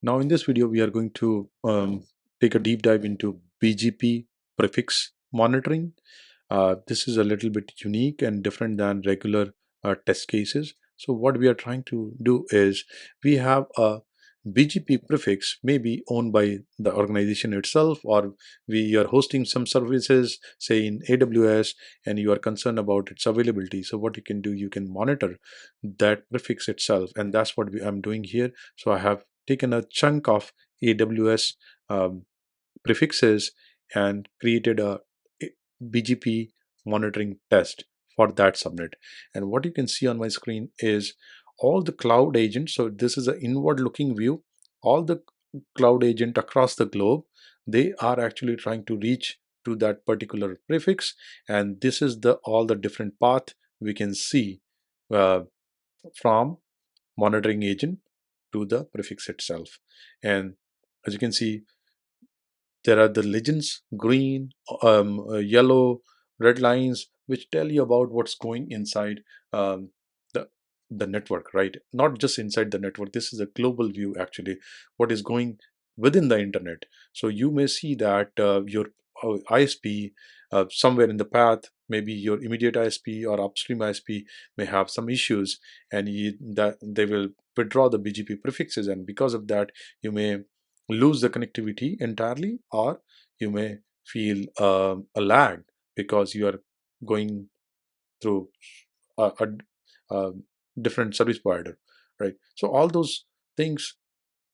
Now in this video, we are going to take a deep dive into BGP prefix monitoring. This is a little bit unique and different than regular test cases. So what we are trying to do is we have a BGP prefix may be owned by the organization itself, or we are hosting some services, say in AWS, and you are concerned about its availability. So what you can do, you can monitor that prefix itself, and that's what I'm doing here. So I have taken a chunk of AWS um, prefixes and created a BGP monitoring test for that subnet. And what you can see on my screen is all the cloud agents. So this is an inward looking view. All the cloud agent across the globe, they are actually trying to reach to that particular prefix. And this is the all the different path we can see uh, from monitoring agent to the prefix itself. And as you can see, there are the legends, green, yellow, red lines, which tell you about what's going inside um, the the network, right? Not just inside the network. This is a global view, actually, what is going within the internet. So you may see that your ISP somewhere in the path, maybe your immediate ISP or upstream ISP may have some issues, and that they will withdraw the BGP prefixes, and because of that, you may lose the connectivity entirely, or you may feel a lag because you are going through a different service provider, right? So all those things,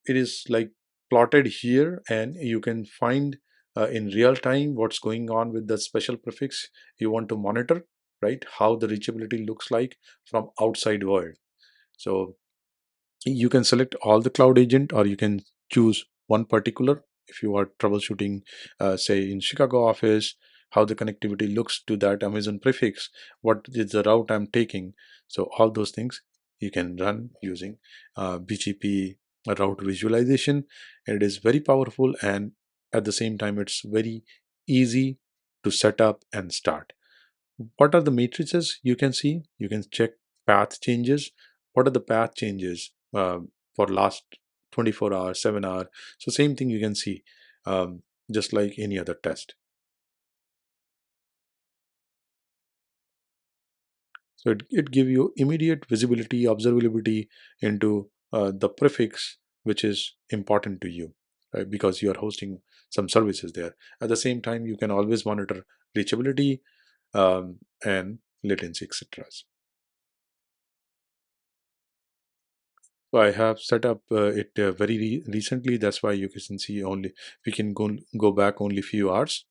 it is like plotted here, and you can find in real time what's going on with the special prefix you want to monitor, right? How the reachability looks like from outside world. So you can select all the cloud agent, or you can choose one particular. If you are troubleshooting say in Chicago office, how the connectivity looks to that Amazon prefix, what is the route I'm taking. So all those things you can run using BGP route visualization. It is very powerful, and at the same time it's very easy to set up and start. What are the matrices you can see? You can check path changes. What are the path changes for last 24 hours, 7 hours? So same thing you can see, just like any other test. So it give you immediate visibility, observability into the prefix, which is important to you, right? Because you are hosting some services there. At the same time, you can always monitor reachability and latency, etc. So I have set up it very recently. That's why you can see only we can go back only few hours.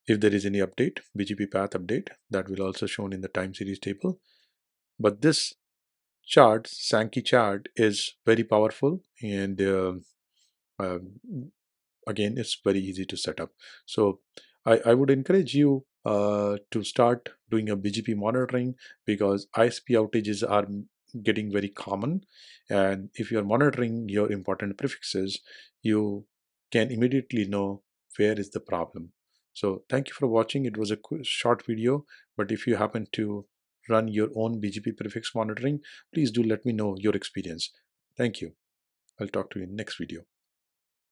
If there is any update, BGP path update, that will also shown in the time series table. But this chart, Sankey chart, is very powerful, and uh, again, it's very easy to set up. So I would encourage you to start doing a BGP monitoring, because ISP outages are getting very common. And if you're monitoring your important prefixes, you can immediately know where is the problem. So thank you for watching. It was a short video, but if you happen to run your own BGP prefix monitoring, please do let me know your experience. Thank you. I'll talk to you in next video.